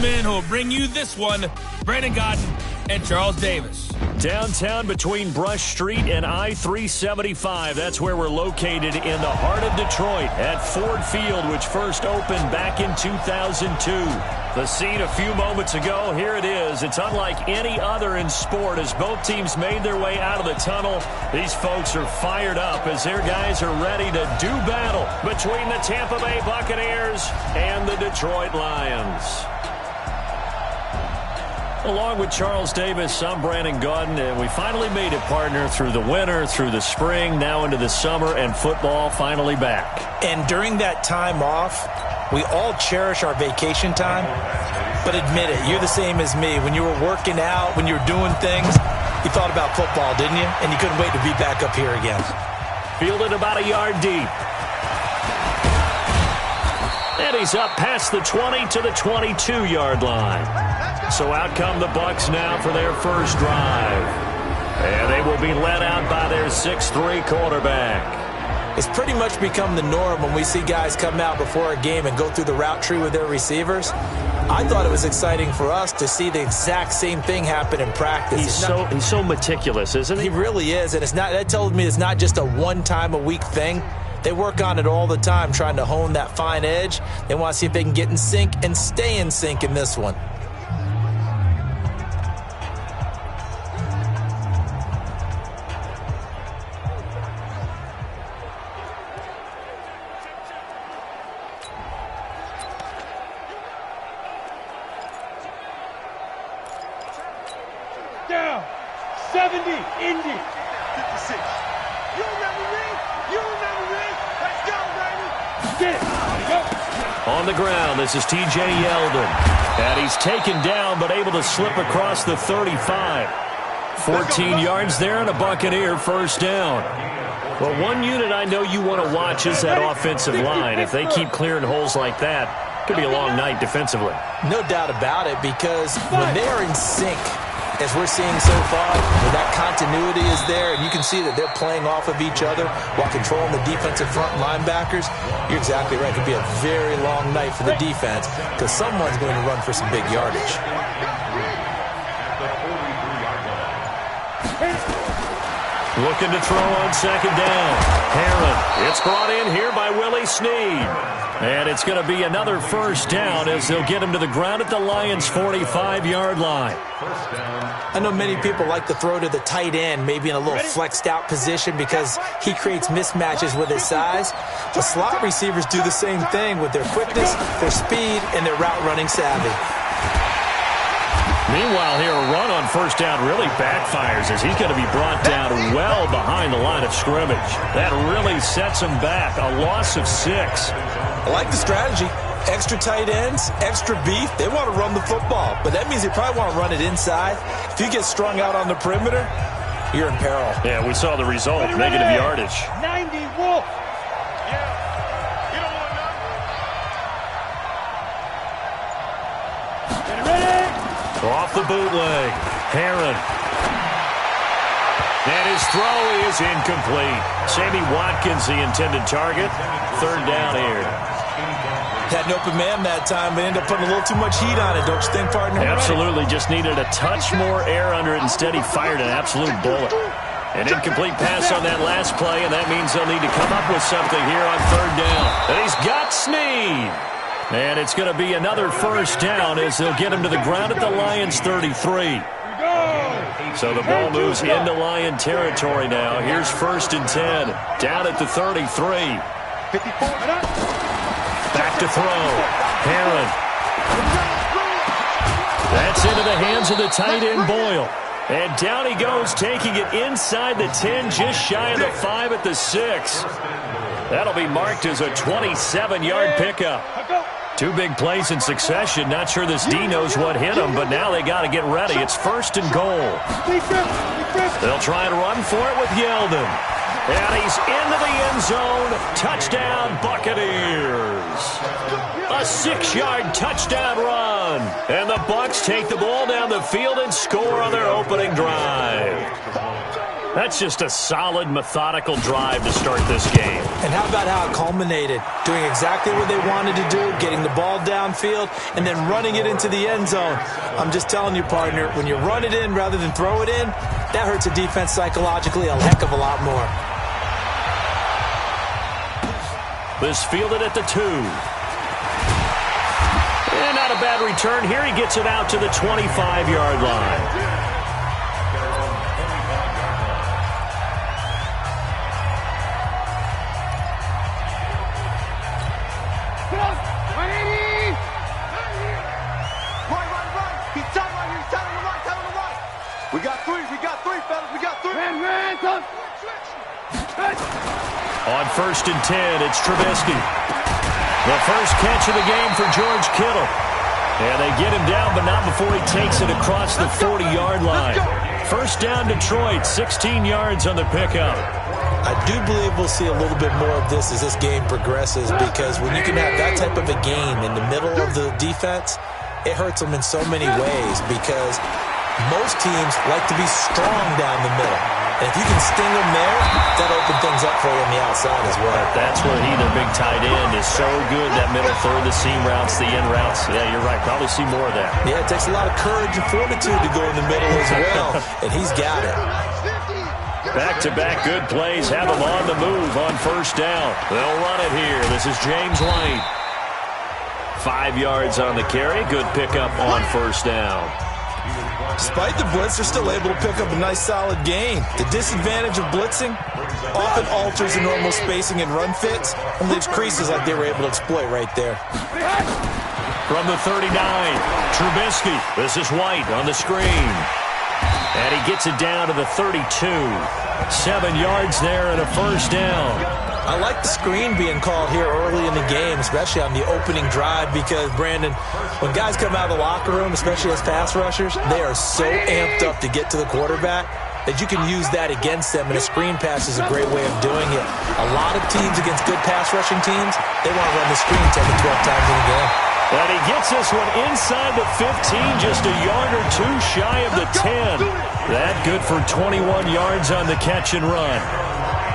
men who will bring you this one, Brandon Godden and Charles Davis. Downtown between Brush Street and I-375. That's where we're located in the heart of Detroit at Ford Field, which first opened back in 2002. The scene a few moments ago, here it is. It's unlike any other in sport as both teams made their way out of the tunnel. These folks are fired up as their guys are ready to do battle between the Tampa Bay Buccaneers and the Detroit Lions. Along with Charles Davis, I'm Brandon Godden, and we finally made it, partner, through the winter, through the spring, now into the summer, and football finally back. And during that time off, we all cherish our vacation time, but admit it, you're the same as me. When you were working out, when you were doing things, you thought about football, didn't you? And you couldn't wait to be back up here again. Fielded about a yard deep. And he's up past the 20 to the 22-yard line. So out come the Bucs now for their first drive. And they will be led out by their 6'3" quarterback. It's pretty much become the norm when we see guys come out before a game and go through the route tree with their receivers. I thought it was exciting for us to see the exact same thing happen in practice. He's so meticulous, isn't he? He really is, and that tells me it's not just a one-time-a-week thing. They work on it all the time, trying to hone that fine edge. They want to see if they can get in sync and stay in sync in this one. Down. 70, Indy. 56. You remember me? You remember me? Let's go, baby. Get it. Go. On the ground, this is T.J. Yeldon. And he's taken down, but able to slip across the 35. 14 yards there and a Buccaneer first down. Well, one unit I know you want to watch is that offensive line. If they keep clearing holes like that, it could be a long night defensively. No doubt about it, because when they are in sync, as we're seeing so far, where that continuity is there, and you can see that they're playing off of each other while controlling the defensive front linebackers, you're exactly right. It could be a very long night for the defense because someone's going to run for some big yardage. Looking to throw on second down. Herron. It's brought in here by Willie Snead. And it's going to be another first down as they'll get him to the ground at the Lions' 45-yard line. I know many people like to throw to the tight end, maybe in a little flexed out position because he creates mismatches with his size. The slot receivers do the same thing with their quickness, their speed, and their route running savvy. Meanwhile, here a run on first down really backfires as he's going to be brought down well behind the line of scrimmage. That really sets him back. A loss of 6. I like the strategy. Extra tight ends, extra beef. They want to run the football, but that means they probably want to run it inside. If you get strung out on the perimeter, you're in peril. Yeah, we saw the result. Negative yardage. 90 Wolf. Off the bootleg. Herron. And his throw is incomplete. Sammy Watkins, the intended target. Third down here. Had an open man that time, but ended up putting a little too much heat on it, don't you think, partner? Absolutely. Just needed a touch more air under it. Instead, he fired an absolute bullet. An incomplete pass on that last play, and that means they'll need to come up with something here on third down. And he's got Snead. And it's going to be another first down as they'll get him to the ground at the Lions' 33. So the ball moves into Lion territory now. Here's 1st and 10. Down at the 33. Back to throw. Herron. That's into the hands of the tight end, Boyle. And down he goes, taking it inside the 10, just shy of the 5 at the 6. That'll be marked as a 27-yard pickup. 2 big plays in succession. Not sure this D knows what hit him, but now they got to get ready. It's 1st and goal. They'll try and run for it with Yeldon. And he's into the end zone. Touchdown, Buccaneers. A 6-yard touchdown run. And the Bucs take the ball down the field and score on their opening drive. That's just a solid, methodical drive to start this game. And how about how it culminated? Doing exactly what they wanted to do, getting the ball downfield, and then running it into the end zone. I'm just telling you, partner, when you run it in rather than throw it in, that hurts a defense psychologically a heck of a lot more. This fielded at the 2. And not a bad return here. He gets it out to the 25-yard line. On 1st and 10, it's Trubisky. The first catch of the game for George Kittle. And they get him down, but not before he takes it across the 40-yard line. First down, Detroit, 16 yards on the pickup. I do believe we'll see a little bit more of this as this game progresses, because when you can have that type of a game in the middle of the defense, it hurts them in so many ways, because most teams like to be strong down the middle. And if you can sting them there, that'll open things up for you on the outside as well. That's where their big tight end, is so good. That middle third, the seam routes, the in routes. Yeah, you're right. Probably see more of that. Yeah, it takes a lot of courage and fortitude to go in the middle as well. And he's got it. Back-to-back good plays have him on the move on first down. They'll run it here. This is James White. 5 yards on the carry. Good pickup on first down. Despite the blitz, they're still able to pick up a nice, solid gain. The disadvantage of blitzing often alters the normal spacing and run fits and leaves creases like they were able to exploit right there. From the 39, Trubisky. This is White on the screen. And he gets it down to the 32. 7 yards there and a first down. I like the screen being called here early in the game, especially on the opening drive, because, Brandon, when guys come out of the locker room, especially as pass rushers, they are so amped up to get to the quarterback that you can use that against them, and a screen pass is a great way of doing it. A lot of teams against good pass rushing teams, they want to run the screen 10 to 12 times in a game. And he gets this one inside the 15, just a yard or two shy of the 10. That good for 21 yards on the catch and run.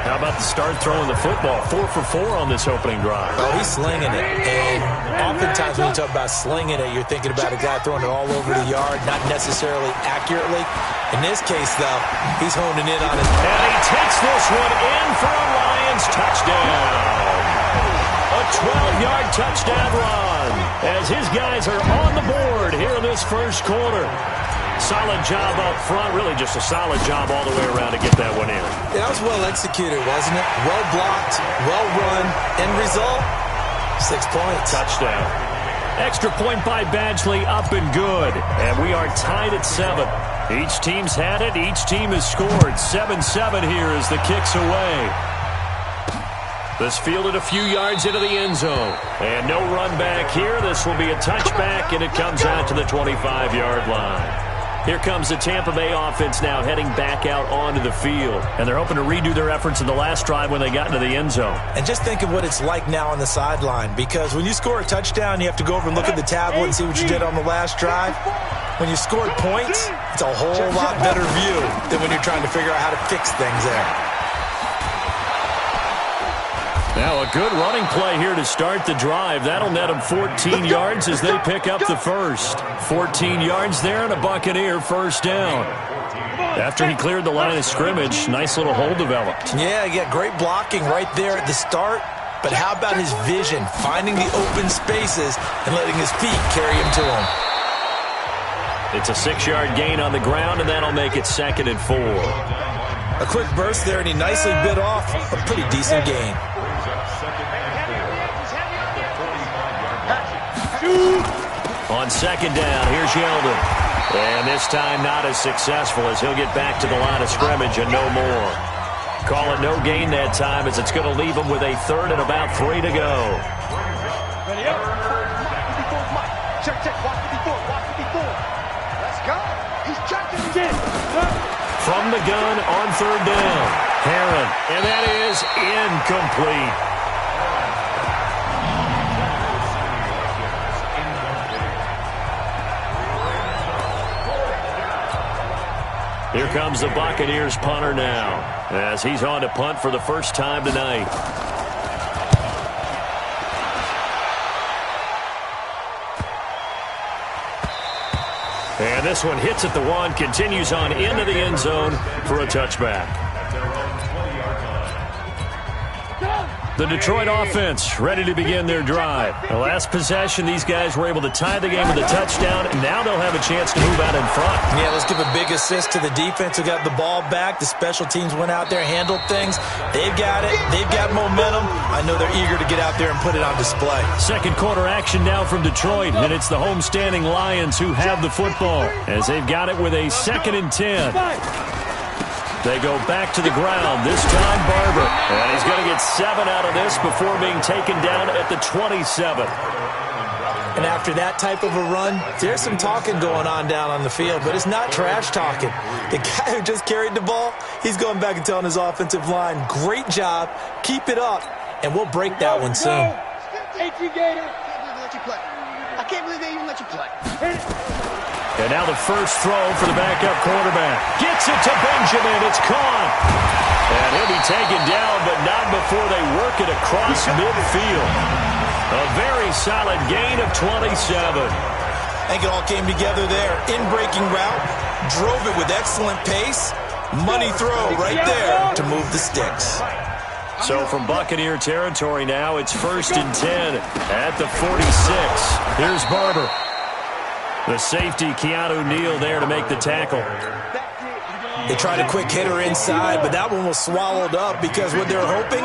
How about the start throwing the football? 4 for 4 on this opening drive. Oh, he's slinging it. And oftentimes when you talk about slinging it, you're thinking about a guy throwing it all over the yard, not necessarily accurately. In this case, though, he's honing in on it. And he takes this one in for a Lions touchdown. A 12-yard touchdown run as his guys are on the board here in this first quarter. Solid job up front. Really just a solid job all the way around to get that one in. Yeah, that was well executed, wasn't it? Well blocked, well run. End result, 6 points. Touchdown. Extra point by Badgley, up and good. And we are tied at 7. Each team's had it. Each team has scored. 7-7 here as the kick's away. This fielded a few yards into the end zone. And no run back here. This will be a touchback, and it comes out to the 25-yard line. Here comes the Tampa Bay offense now heading back out onto the field. And they're hoping to redo their efforts in the last drive when they got into the end zone. And just think of what it's like now on the sideline, because when you score a touchdown, you have to go over and look at the tablet and see what you did on the last drive. When you scored points, it's a whole lot better view than when you're trying to figure out how to fix things there. Now a good running play here to start the drive. That'll net them 14 yards as they pick up the first. 14 yards there and a Buccaneer first down. After he cleared the line of scrimmage, nice little hole developed. Yeah, he got great blocking right there at the start. But how about his vision, finding the open spaces and letting his feet carry him to him? It's a 6-yard gain on the ground, and that'll make it 2nd and 4. A quick burst there, and he nicely bit off a pretty decent gain. On second down, here's Yeldon. And this time not as successful as he'll get back to the line of scrimmage and no more. Call it no gain that time as it's going to leave him with a 3rd and about 3 to go. Ready up. Check, check. Watch 54. Watch 54. Let's go. He's checking again. From the gun on 3rd down. Herron. And that is incomplete. Here comes the Buccaneers punter now, as he's on to punt for the first time tonight. And this one hits at the 1, continues on into the end zone for a touchback. The Detroit offense ready to begin their drive. The last possession, these guys were able to tie the game with a touchdown, and now they'll have a chance to move out in front. Yeah, let's give a big assist to the defense who got the ball back. The special teams went out there, handled things. They've got it. They've got momentum. I know they're eager to get out there and put it on display. Second quarter action now from Detroit, and it's the homestanding Lions who have the football as they've got it with a 2nd and 10. They go back to the ground, this time Barber. And he's going to get 7 out of this before being taken down at the 27. And after that type of a run, there's some talking going on down on the field, but it's not trash talking. The guy who just carried the ball, he's going back and telling his offensive line, great job, keep it up, and we'll break that one soon. I can't believe they even let you play. And now the first throw for the backup quarterback. Gets it to Benjamin. It's caught. And he'll be taken down, but not before they work it across midfield. A very solid gain of 27. I think it all came together there. In-breaking route, drove it with excellent pace. Money throw right there to move the sticks. So from Buccaneer territory now, it's 1st and 10 at the 46. Here's Barber. The safety, Keanu Neal, there to make the tackle. They tried a quick hitter inside, but that one was swallowed up because what they're hoping,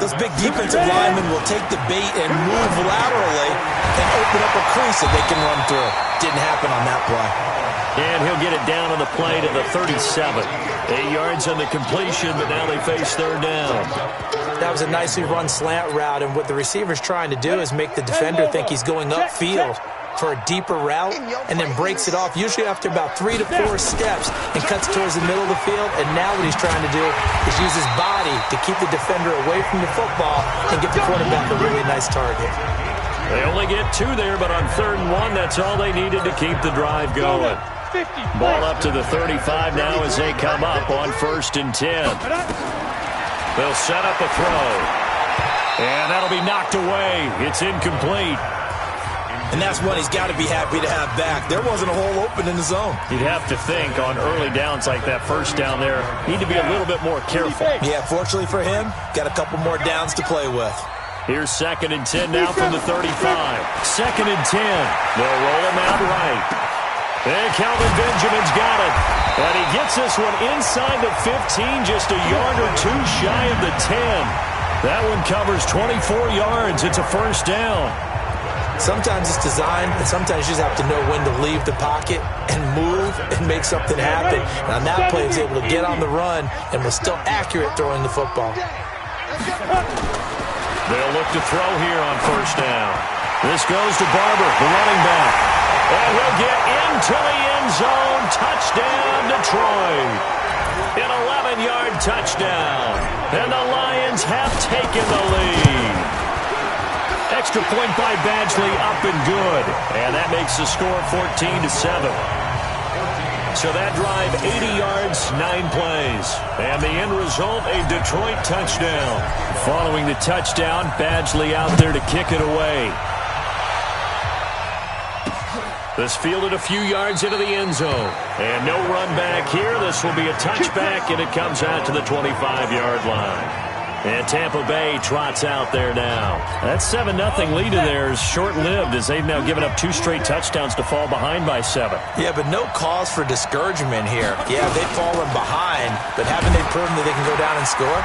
those big defensive linemen will take the bait and move laterally and open up a crease that they can run through. Didn't happen on that play. And he'll get it down on the play to the 37. 8 yards on the completion, but now they face 3rd down. That was a nicely run slant route, and what the receiver's trying to do is make the defender think he's going upfield for a deeper route, and then breaks it off, usually after about 3 to 4 steps, and cuts towards the middle of the field. And now what he's trying to do is use his body to keep the defender away from the football and get the quarterback a really nice target. They only get 2 there, but on 3rd and 1, that's all they needed to keep the drive going. Ball up to the 35 now as they come up on 1st and 10. They'll set up a throw. And that'll be knocked away. It's incomplete. And that's one he's got to be happy to have back. There wasn't a hole open in the zone. You'd have to think on early downs like that first down there, need to be a little bit more careful. Yeah, fortunately for him, got a couple more downs to play with. Here's 2nd and 10 now from the 35. 2nd and 10. They'll roll him out right. And Calvin Benjamin's got it. And he gets this one inside the 15, just a yard or 2 shy of the 10. That one covers 24 yards. It's a 1st down. Sometimes it's designed, and sometimes you just have to know when to leave the pocket and move and make something happen. And on that play, he's able to get on the run and was still accurate throwing the football. They'll look to throw here on 1st down. This goes to Barber, the running back. And he'll get into the end zone. Touchdown, Detroit. An 11-yard touchdown. And the Lions have taken the lead. Extra point by Badgley, up and good. And that makes the score 14-7. So that drive, 80 yards, 9 plays. And the end result, a Detroit touchdown. Following the touchdown, Badgley out there to kick it away. This fielded a few yards into the end zone. And no run back here. This will be a touchback, and it comes out to the 25-yard line. And Tampa Bay trots out there now. That 7-0 lead of theirs short-lived as they've now given up 2 straight touchdowns to fall behind by 7. Yeah, but no cause for discouragement here. Yeah, they've fallen behind, but haven't they proven that they can go down and score?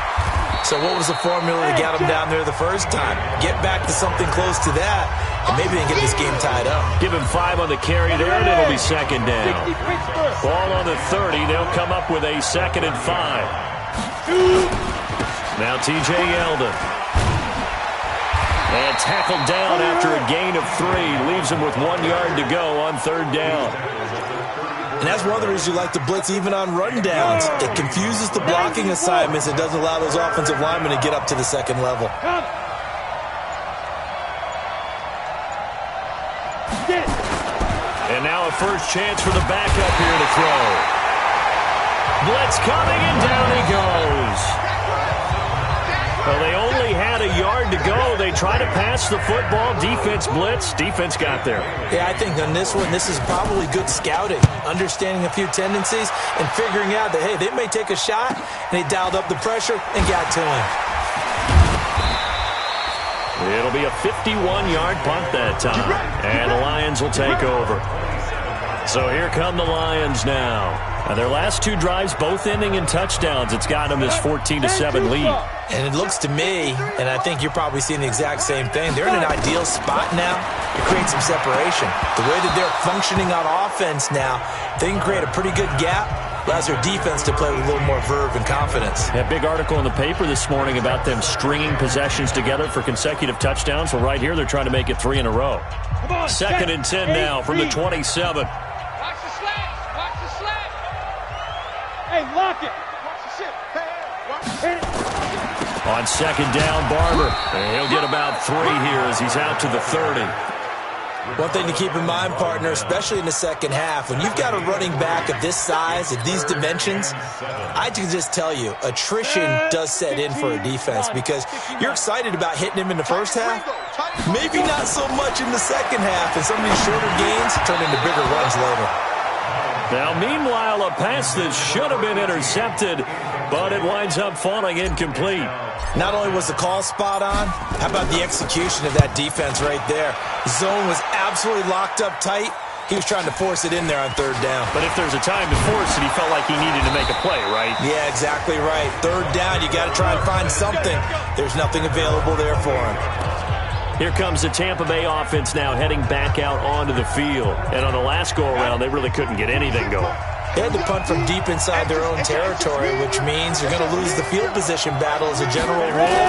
So what was the formula that got them down there the first time? Get back to something close to that, and maybe they can get this game tied up. Give him 5 on the carry there, and it'll be 2nd down. Ball on the 30. They'll come up with a 2nd and 5. Now T.J. Yeldon. And tackled down after a gain of 3. Leaves him with 1 yard to go on 3rd down. And that's one of the reasons you like to blitz even on run downs. It confuses the blocking assignments. It doesn't allow those offensive linemen to get up to the 2nd level. And now a first chance for the backup here to throw. Blitz coming, and down he goes. Well, they only had a yard to go. They tried to pass the football. Defense blitz. Defense got there. Yeah, I think on this one, this is probably good scouting, understanding a few tendencies, and figuring out that, hey, they may take a shot, and they dialed up the pressure and got to him. It'll be a 51-yard punt that time, and the Lions will take over. So here come the Lions now. And their last two drives both ending in touchdowns. It's got them this 14-7 lead. And it looks to me, and I think you're probably seeing the exact same thing, they're in an ideal spot now to create some separation. The way that they're functioning on offense now, they can create a pretty good gap. Allows their defense to play with a little more verve and confidence. A big article in the paper this morning about them stringing possessions together for consecutive touchdowns. Well, right here, they're trying to make it 3 in a row. Second and 10 now from the 27. Hey, lock it. Watch the shit. Hey, on second down, Barber. And he'll get about 3 here as he's out to the 30. One thing to keep in mind, partner, especially in the second half, when you've got a running back of this size, of these dimensions, I can just tell you, attrition does set in for a defense because you're excited about hitting him in the first half. Maybe not so much in the second half, and some of these shorter gains turn into bigger runs later. Now, meanwhile, a pass that should have been intercepted, but it winds up falling incomplete. Not only was the call spot on, how about the execution of that defense right there? Zone was absolutely locked up tight. He was trying to force it in there on third down. But if there's a time to force it, he felt like he needed to make a play, right? Yeah, exactly right. Third down, you got to try and find something. There's nothing available there for him. Here comes the Tampa Bay offense now heading back out onto the field. And on the last go-around, they really couldn't get anything going. They had to punt from deep inside their own territory, which means you're going to lose the field position battle as a general rule.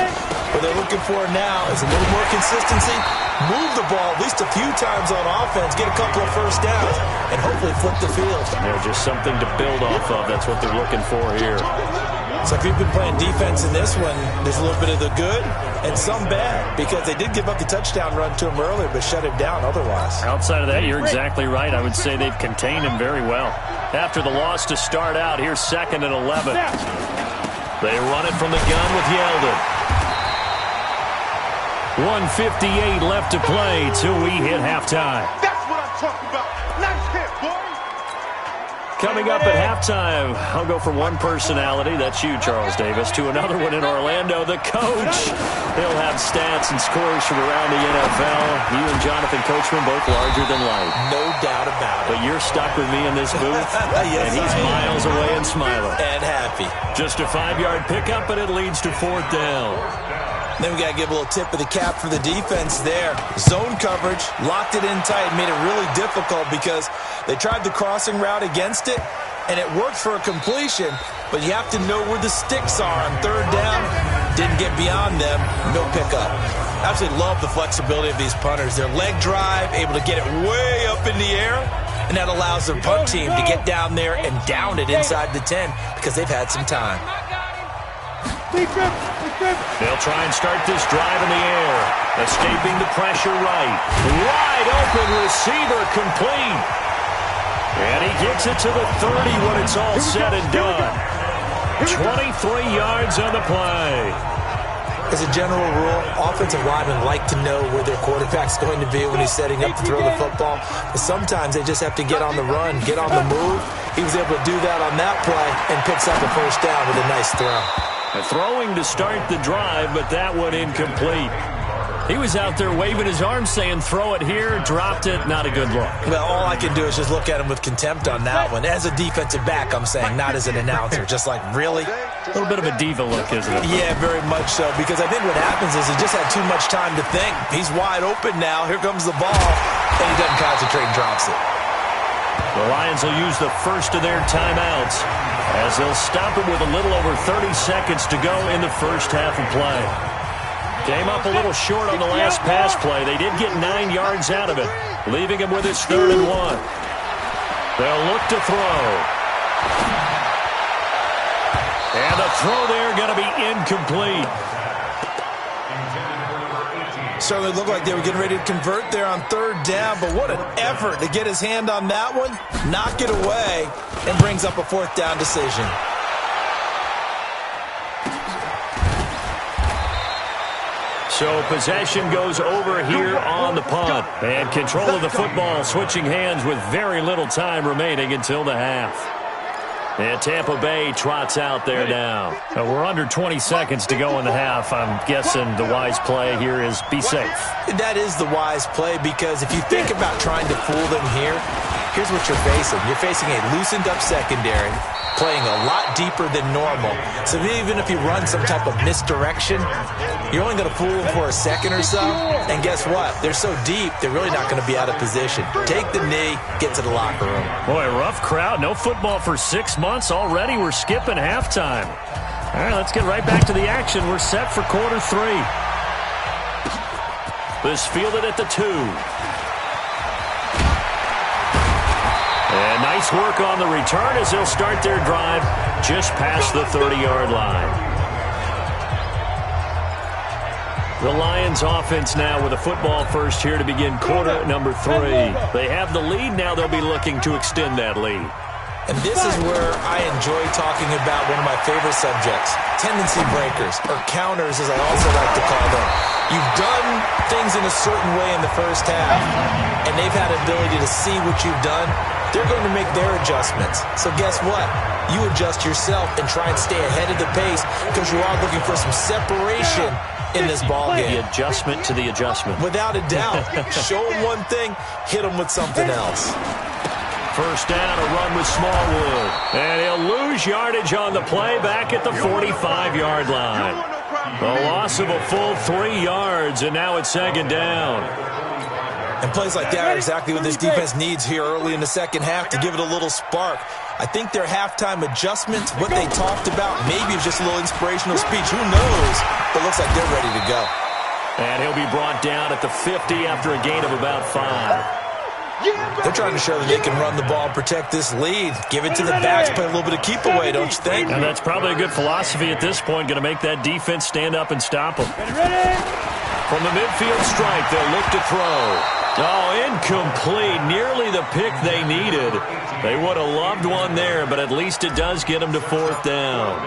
What they're looking for now is a little more consistency, move the ball at least a few times on offense, get a couple of first downs, and hopefully flip the field. Yeah, just something to build off of. That's what they're looking for here. So if you've been playing defense in this one, there's a little bit of the good and some bad because they did give up the touchdown run to him earlier but shut him down otherwise. Outside of that, you're exactly right. I would say they've contained him very well. After the loss to start out, here's 2nd and 11. They run it from the gun with Yeldon. 1:58 left to play till we hit halftime. that's what I'm talking about. Nice hit, boy. Coming up at halftime, I'll go from one personality, that's you, Charles Davis, to another one in Orlando, the coach. He'll have stats and scores from around the NFL. You and Jonathan Coachman both larger than life. No doubt about it. But you're stuck with me in this booth, Yes, and he's miles away and smiling. And happy. Just a 5-yard pickup, and it leads to 4th down. Then we got to give a little tip of the cap for the defense there. Zone coverage, locked it in tight, made it really difficult because they tried the crossing route against it, and it worked for a completion, but you have to know where the sticks are on third down. Didn't get beyond them, no pickup. Absolutely love the flexibility of these punters. Their leg drive, able to get it way up in the air, and that allows their punt team to get down there and down it inside the 10 because they've had some time. They'll try and start this drive in the air. Escaping the pressure right. Wide open receiver complete. And he gets it to the 30 when it's all said and done. 23 yards on the play. As a general rule, offensive linemen like to know where their quarterback's going to be when he's setting up to throw the football. But sometimes they just have to get on the run, get on the move. He was able to do that on that play and picks up a first down with a nice throw. Throwing to start the drive, but that one incomplete. He was out there waving his arms saying, throw it here, dropped it, not a good look. Well, all I can do is just look at him with contempt on that one. As a defensive back, I'm saying, not as an announcer. Just like, really? A little bit of a diva look, isn't it? Yeah, very much so, because I think what happens is he just had too much time to think. He's wide open now. Here comes the ball, and he doesn't concentrate and drops it. The Lions will use the first of their timeouts as they'll stop it with a little over 30 seconds to go in the first half of play. Came up a little short on the last pass play. They did get 9 yards out of it, leaving him with his 3rd and 1. They'll look to throw. And the throw there going to be incomplete. Certainly looked like they were getting ready to convert there on third down, but what an effort to get his hand on that one, knock it away, and brings up a 4th down decision. So possession goes over here on the punt. And control of the football switching hands with very little time remaining until the half. And Tampa Bay trots out there now. We're under 20 seconds to go in the half. I'm guessing the wise play here is be safe. That is the wise play, because if you think about trying to fool them here, here's what you're facing. You're facing a loosened up secondary, playing a lot deeper than normal. So even if you run some type of misdirection, you're only going to fool them for a second or so. And guess what? They're so deep, they're really not going to be out of position. Take the knee, get to the locker room. Boy, rough crowd. No football for 6 months already. We're skipping halftime. All right, let's get right back to the action. We're set for quarter 3. This fielded at the 2. And nice work on the return as they'll start their drive just past the 30-yard line. The Lions offense now with a football first here to begin quarter number 3. They have the lead. Now they'll be looking to extend that lead. And this is where I enjoy talking about one of my favorite subjects, tendency breakers, or counters as I also like to call them. You've done things in a certain way in the first half, and they've had an ability to see what you've done. They're going to make their adjustments. So guess what? You adjust yourself and try and stay ahead of the pace, because you are looking for some separation in this ball game. The adjustment to the adjustment. Without a doubt. Show them one thing, hit them with something else. First down, a run with Smallwood. And he'll lose yardage on the play back at the 45-yard line. A loss of a full 3 yards, and now it's second down. And plays like that are exactly what this defense needs here early in the second half to give it a little spark. I think their halftime adjustments, what they talked about, maybe it's just a little inspirational speech. Who knows? But it looks like they're ready to go. And he'll be brought down at the 50 after a gain of about 5. They're trying to show that they can run the ball and protect this lead. Give it to the backs, play a little bit of keep away, don't you think? And that's probably a good philosophy at this point, going to make that defense stand up and stop them. From the midfield stripe, they'll look to throw. Oh, incomplete. Nearly the pick they needed. They would have loved one there, but at least it does get them to 4th down.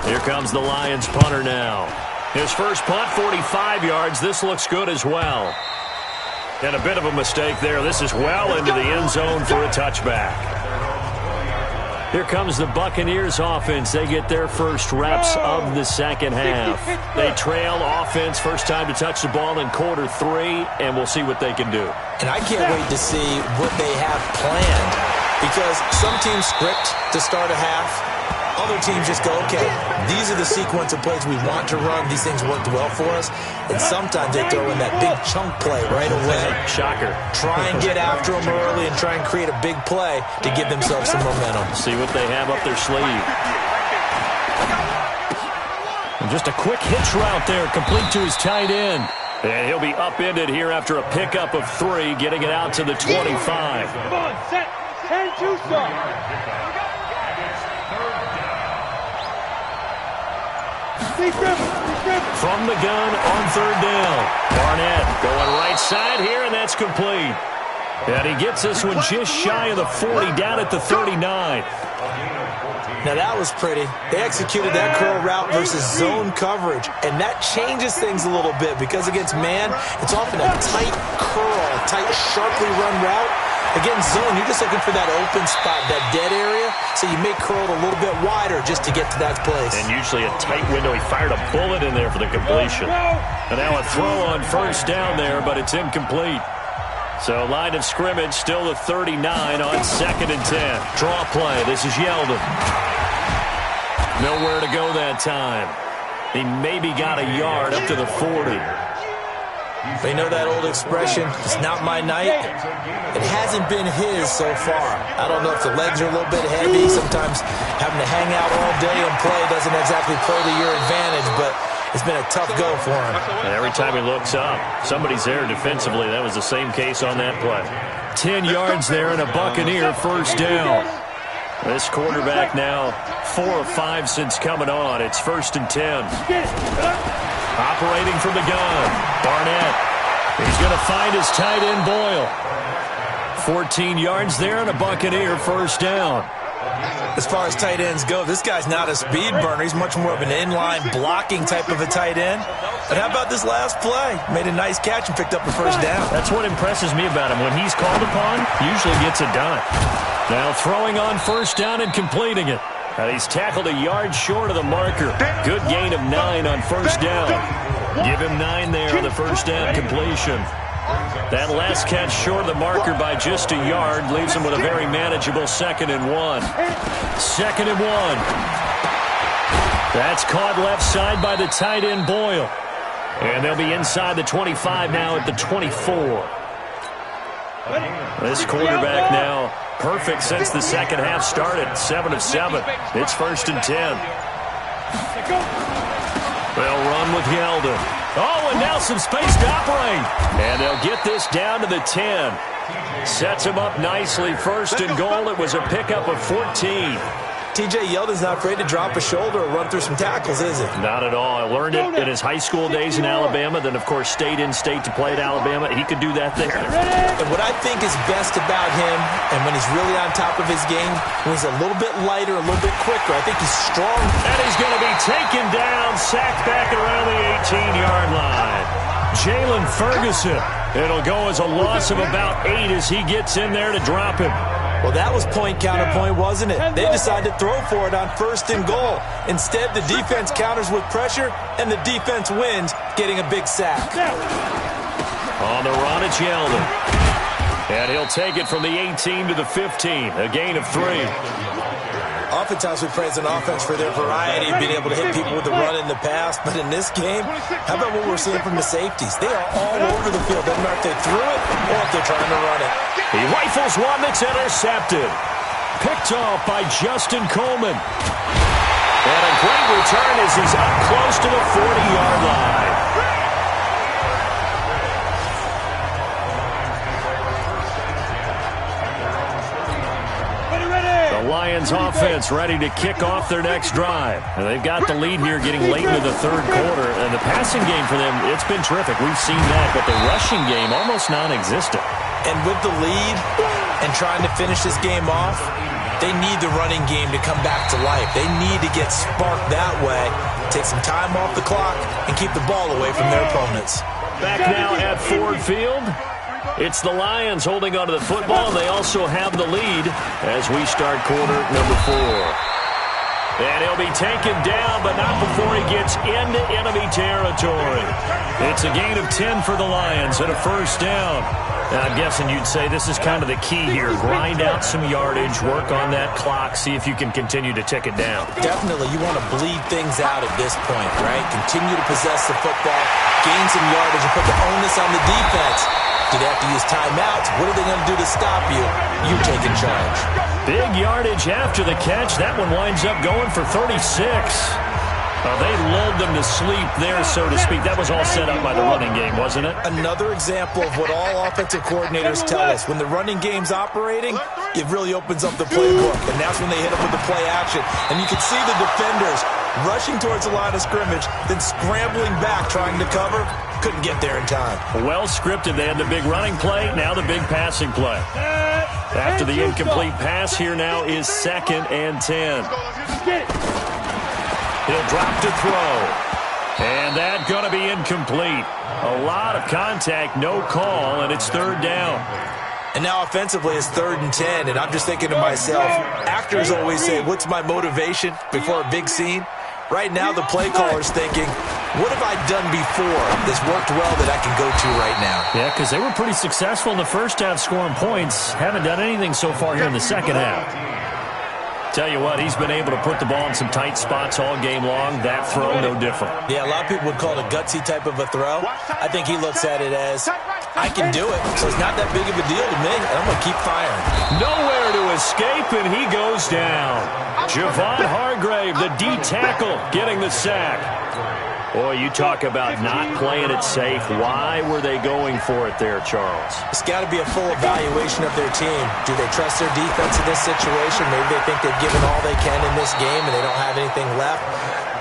Here comes the Lions punter now. His first punt, 45 yards. This looks good as well. And a bit of a mistake there. This is well into the end zone for a touchback. Here comes the Buccaneers offense. They get their first reps of the second half. They trail offense, first time to touch the ball in quarter 3, and we'll see what they can do. And I can't wait to see what they have planned, because some teams script to start a half. Other teams just go, okay, these are the sequence of plays we want to run. These things worked well for us. And sometimes they throw in that big chunk play right away. Shocker. Try and get after them early and try and create a big play to give themselves some momentum. See what they have up their sleeve. And just a quick hitch route there, complete to his tight end. And he'll be upended here after a pickup of 3, getting it out to the 25. Come on, set, 10-2 start. From the gun on 3rd down. Barnett going right side here, and that's complete. And he gets this one just shy of the 40, down at the 39. Now that was pretty. They executed that curl route versus zone coverage, and that changes things a little bit, because against man, it's often a tight curl, tight, sharply run route. Against zone, you're just looking for that open spot, that dead area, so you may curl it a little bit wider just to get to that place. And usually a tight window. He fired a bullet in there for the completion. And now a throw on first down there, but it's incomplete. So line of scrimmage still the 39 on 2nd and 10. Draw play. This is Yeldon. Nowhere to go that time. He maybe got a yard up to the 40. They know that old expression, it's not my night. It hasn't been his so far. I don't know if the legs are a little bit heavy. Sometimes having to hang out all day and play doesn't exactly play to your advantage, but it's been a tough go for him. And every time he looks up, somebody's there defensively. That was the same case on that play. 10 yards there and a Buccaneer first down. This quarterback now 4 of 5 since coming on. It's 1st and 10. Operating from the gun, Barnett. He's going to find his tight end, Boyle. 14 yards there and a Buccaneer first down. As far as tight ends go, this guy's not a speed burner. He's much more of an inline blocking type of a tight end. And how about this last play? Made a nice catch and picked up a first down. That's what impresses me about him. When he's called upon, usually gets it done. Now throwing on first down and completing it. And he's tackled a yard short of the marker. Good gain of 9 on first down. Give him 9 there on the first down completion. That last catch short of the marker by just a yard leaves him with a very manageable 2nd and 1. 2nd and 1. That's caught left side by the tight end Boyle. And they'll be inside the 25 now at the 24. This quarterback now perfect since the second half started. 7 of 7. It's 1st and 10. They'll run with Yeldon. Oh, and now some space to operate. And they'll get this down to the 10. Sets him up nicely. 1st and goal. It was a pickup of 14. TJ Yeldon's not afraid to drop a shoulder or run through some tackles, is he? Not at all. I learned it in his high school days in Alabama. Then, of course, stayed in state to play at Alabama. He could do that there. And what I think is best about him, and when he's really on top of his game, when he's a little bit lighter, a little bit quicker, I think he's strong. And he's going to be taken down, sacked back around the 18-yard line. Jalen Ferguson. It'll go as a loss of about 8 as he gets in there to drop him. Well, that was point counterpoint, wasn't it? They decided to throw for it on 1st and goal. Instead, the defense counters with pressure, and the defense wins, getting a big sack. On the run, it's Yeldon. And he'll take it from the 18 to the 15, a gain of 3. Oftentimes we praise an offense for their variety, being able to hit people with the run in the past. But in this game, how about what we're seeing from the safeties? They are all over the field. Doesn't matter if they threw it or if they're trying to run it. He rifles one that's intercepted. Picked off by Justin Coleman. And a great return as he's up close to the 40-yard line. The Lions offense ready to kick off their next drive. And they've got the lead here getting late into the 3rd quarter. And the passing game for them, it's been terrific. We've seen that. But the rushing game, almost non-existent. And with the lead and trying to finish this game off, they need the running game to come back to life. They need to get sparked that way, take some time off the clock, and keep the ball away from their opponents. Back now at Ford Field. It's the Lions holding onto the football. They also have the lead as we start quarter number 4. And he'll be taken down, but not before he gets into enemy territory. It's a gain of 10 for the Lions and a first down. Now, I'm guessing you'd say this is kind of the key here. Grind out some yardage, work on that clock, see if you can continue to tick it down. Definitely. You want to bleed things out at this point, right? Continue to possess the football, gain some yardage, and put the onus on the defense. Do they have to use timeouts? What are they going to do to stop you? You taking charge. Big yardage after the catch. That one winds up going for 36. They lulled them to sleep there, so to speak. That was all set up by the running game, wasn't it? Another example of what all offensive coordinators tell us. When the running game's operating, it really opens up the playbook, and that's when they hit them with the play action. And you can see the defenders rushing towards the line of scrimmage, then scrambling back, trying to cover. Couldn't get there in time. Well scripted. They had the big running play, now the big passing play. After the incomplete pass, here now is 2nd and 10. He'll drop to throw. And that's going to be incomplete. A lot of contact, no call, and it's 3rd down. And now offensively it's 3rd and 10, and I'm just thinking to myself, actors always say, what's my motivation before a big scene? Right now the play caller's thinking, what have I done before that's worked well that I can go to right now? Yeah, because they were pretty successful in the first half scoring points. Haven't done anything so far here in the second half. Tell you what, he's been able to put the ball in some tight spots all game long. That throw, no different. Yeah, a lot of people would call it a gutsy type of a throw. I think he looks at it as, I can do it, so it's not that big of a deal to me, and I'm going to keep firing. Nowhere to escape, and he goes down. Javon Hargrave, the D tackle, getting the sack. Boy, you talk about not playing it safe. Why were they going for it there, Charles? It's got to be a full evaluation of their team. Do they trust their defense in this situation? Maybe they think they've given all they can in this game and they don't have anything left.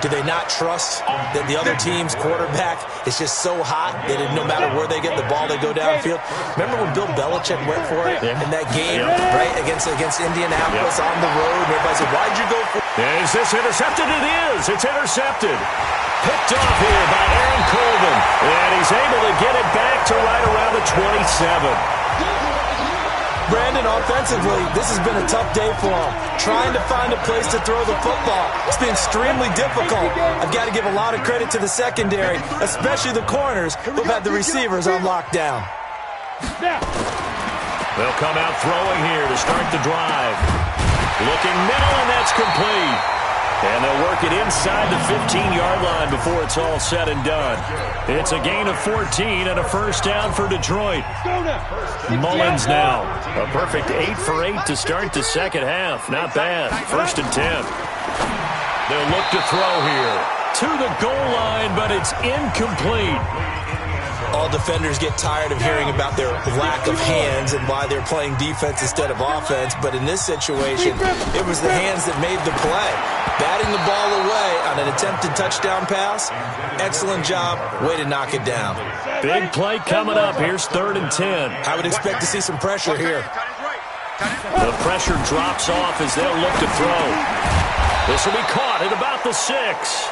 Do they not trust that the other team's quarterback is just so hot that no matter where they get the ball, they go downfield? Remember when Bill Belichick went for it in that game, right, against Indianapolis on the road? And everybody said, why'd you go for it? Is this intercepted? It is. It's intercepted. Picked off here by Aaron Colvin. And he's able to get it back to right around the 27. Brandon, offensively, this has been a tough day for him. Trying to find a place to throw the football. It's been extremely difficult. I've got to give a lot of credit to the secondary, especially the corners who've had the receivers on lockdown. They'll come out throwing here to start the drive. Looking middle, and that's complete. And they'll work it inside the 15-yard line before it's all said and done. It's a gain of 14 and a first down for Detroit. Mullins now. A perfect 8 for 8 to start the second half. Not bad. 1st and 10. They'll look to throw here. To the goal line, but it's incomplete. All defenders get tired of hearing about their lack of hands and why they're playing defense instead of offense. But in this situation, it was the hands that made the play. Batting the ball away on an attempted touchdown pass. Excellent job. Way to knock it down. Big play coming up. Here's 3rd and 10. I would expect to see some pressure here. The pressure drops off as they'll look to throw. This will be caught at about the 6.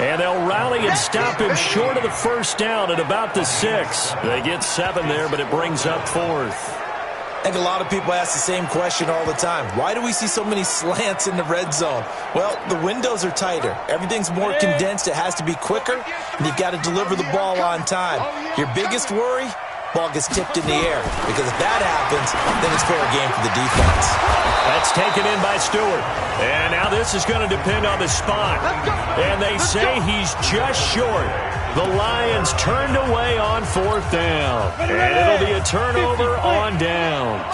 And they'll rally and stop him short of the first down at about the 6. They get 7 there, but it brings up 4th. I think a lot of people ask the same question all the time. Why do we see so many slants in the red zone? Well, the windows are tighter. Everything's more condensed. It has to be quicker, and you've got to deliver the ball on time. Your biggest worry? Ball gets tipped in the air. Because if that happens, then it's fair game for the defense. That's taken in by Stewart. And now this is going to depend on the spot. And they say he's just short. The Lions turned away on 4th down. And it'll be a turnover on downs.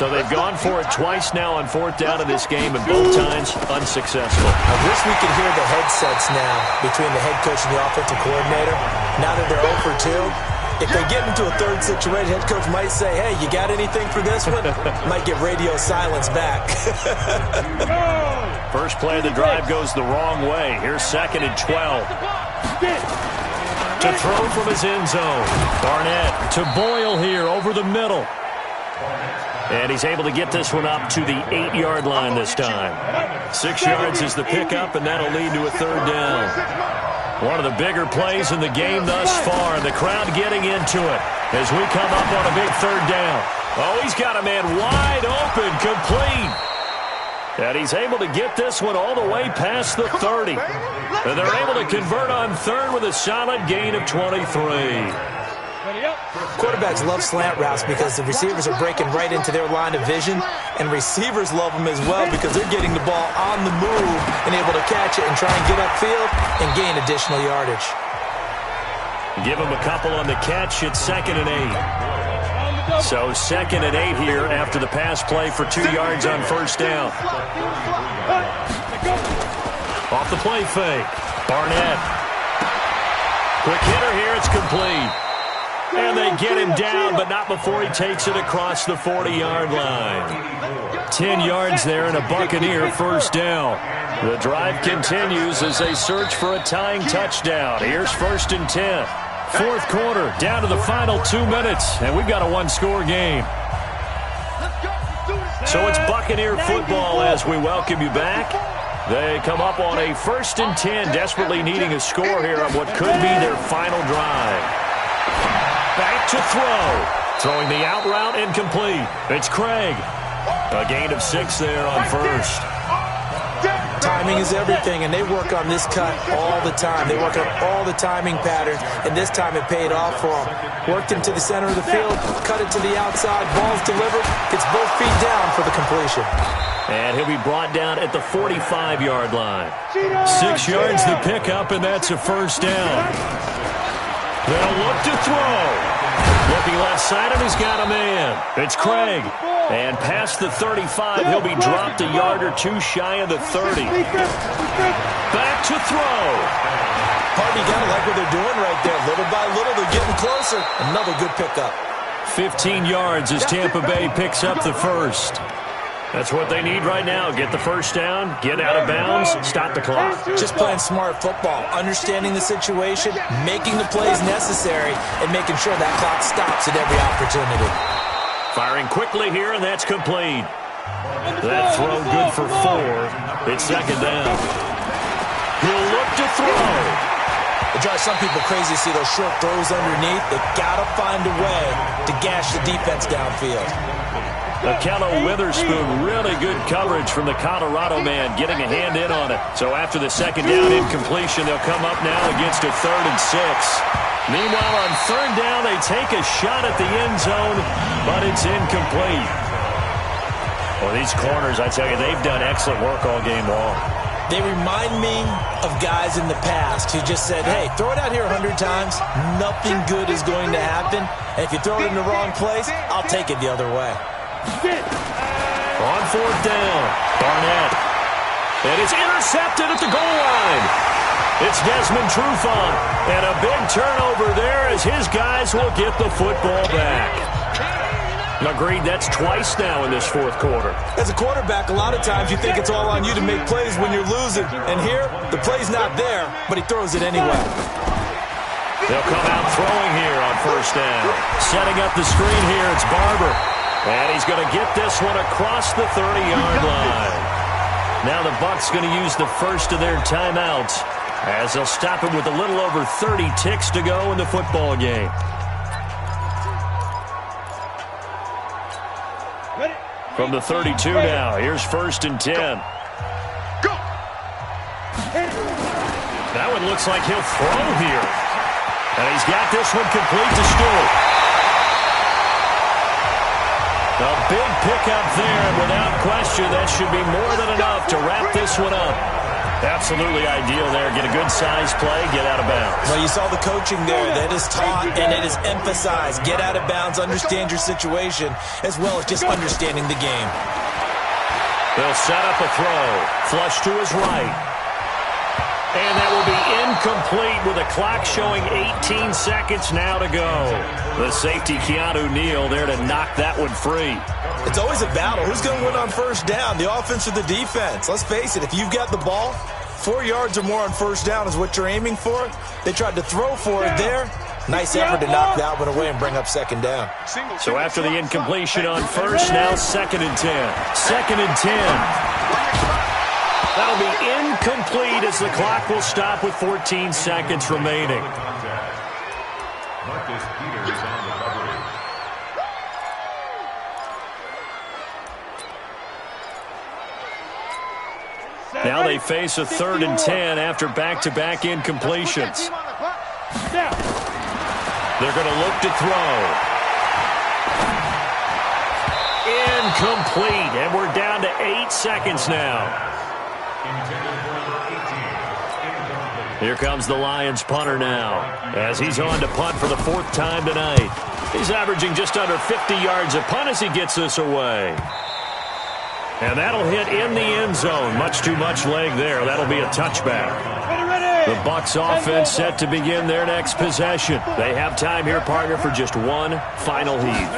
So they've gone for it twice now on 4th down in this game, and both times unsuccessful. I wish we could hear the headsets now between the head coach and the offensive coordinator. Now that they're 0 for 2. If they get into a third situation, head coach might say, hey, you got anything for this one? Might get radio silence back. First play of the drive goes the wrong way. Here's 2nd and 12. To throw from his end zone. Barnett to Boyle here over the middle. And he's able to get this one up to the 8-yard line this time. 6 yards is the pickup, and that'll lead to a 3rd down. One of the bigger plays in the game thus far. The crowd getting into it as we come up on a big 3rd down. Oh, he's got a man wide open, complete. And he's able to get this one all the way past the 30. And they're able to convert on 3rd with a solid gain of 23. Quarterbacks love slant routes because the receivers are breaking right into their line of vision, and receivers love them as well because they're getting the ball on the move and able to catch it and try and get upfield and gain additional yardage. Give him a couple on the catch. It's 2nd and 8. So 2nd and 8 here after the pass play for 2 yards on 1st down. Off the play fake. Barnett. Quick hitter here. It's complete. And they get him down, but not before he takes it across the 40-yard line. 10 yards there and a Buccaneer first down. The drive continues as they search for a tying touchdown. Here's 1st and 10. 4th quarter, down to the final 2 minutes, and we've got a 1-score game. So it's Buccaneer football as we welcome you back. They come up on a 1st and 10, desperately needing a score here on what could be their final drive. Back to throw. Throwing the out route incomplete. It's Craig. A gain of 6 there on 1st. Timing is everything, and they work on this cut all the time. They work on all the timing patterns, and this time it paid off for them. Worked into the center of the field, cut it to the outside, ball's delivered, gets both feet down for the completion. And he'll be brought down at the 45-yard line. 6 yards the pickup, and that's a first down. They'll look to throw. Looking left side, and he's got a man. It's Craig. And past the 35, he'll be dropped a yard or 2 shy of the 30. Back to throw. Harvey, you gotta like what they're doing right there. Little by little, they're getting closer. Another good pickup. 15 yards as Tampa Bay picks up the first. That's what they need right now. Get the first down, get out of bounds, stop the clock. Just playing smart football, understanding the situation, making the plays necessary, and making sure that clock stops at every opportunity. Firing quickly here, and that's complete. That throw good for 4. It's second down. He'll look to throw. It drives some people crazy to see those short throws underneath. They got to find a way to gash the defense downfield. Akello Witherspoon, really good coverage from the Colorado man, getting a hand in on it. So after the second down incompletion, they'll come up now against a 3rd and 6. Meanwhile, on 3rd down, they take a shot at the end zone, but it's incomplete. Well, these corners, I tell you, they've done excellent work all game long. They remind me of guys in the past who just said, hey, throw it out here 100 times. Nothing good is going to happen. And if you throw it in the wrong place, I'll take it the other way. On 4th down, Barnett. And it's intercepted at the goal line. It's Desmond Trufant. And a big turnover there as his guys will get the football back. Agreed, that's twice now in this 4th quarter. As a quarterback, a lot of times you think it's all on you to make plays when you're losing. And here, the play's not there, but he throws it anyway. They'll come out throwing here on 1st down. Setting up the screen here, it's Barber. And he's going to get this one across the 30-yard line. Now the Bucs going to use the first of their timeouts as they'll stop it with a little over 30 ticks to go in the football game. From the 32 now, here's 1st and 10. Go. That one looks like he'll throw here. And he's got this one complete to Stewart. A big pickup there, and without question, that should be more than enough to wrap this one up. Absolutely ideal there. Get a good size play, get out of bounds. Well, you saw the coaching there. That is taught and it is emphasized. Get out of bounds, understand your situation, as well as just understanding the game. They'll set up a throw. Flush to his right. And that will be incomplete with the clock showing 18 seconds now to go. The safety, Keanu Neal, there to knock that one free. It's always a battle. Who's going to win on 1st down, the offense or the defense? Let's face it, if you've got the ball, 4 yards or more on 1st down is what you're aiming for. They tried to throw for it there. Nice effort to knock that one away and bring up 2nd down. So after the incompletion on 1st, now 2nd and 10. 2nd and 10. That'll be incomplete as the clock will stop with 14 seconds remaining. Now they face a 3rd and 10 after back-to-back incompletions. They're going to look to throw. Incomplete, and we're down to 8 seconds now. Here comes the Lions punter now, as he's on to punt for the 4th time tonight. He's averaging just under 50 yards a punt as he gets this away. And that'll hit in the end zone. Much too much leg there. That'll be a touchback. The Bucs offense set to begin their next possession. They have time here, partner, for just one final heave.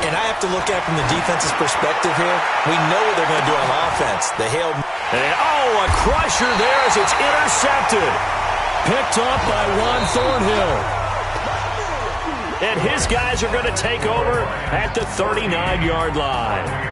And I have to look at it from the defense's perspective here. We know what they're going to do on offense. The hail. And, a crusher there as it's intercepted. Picked off by Juan Thornhill. And his guys are going to take over at the 39-yard line.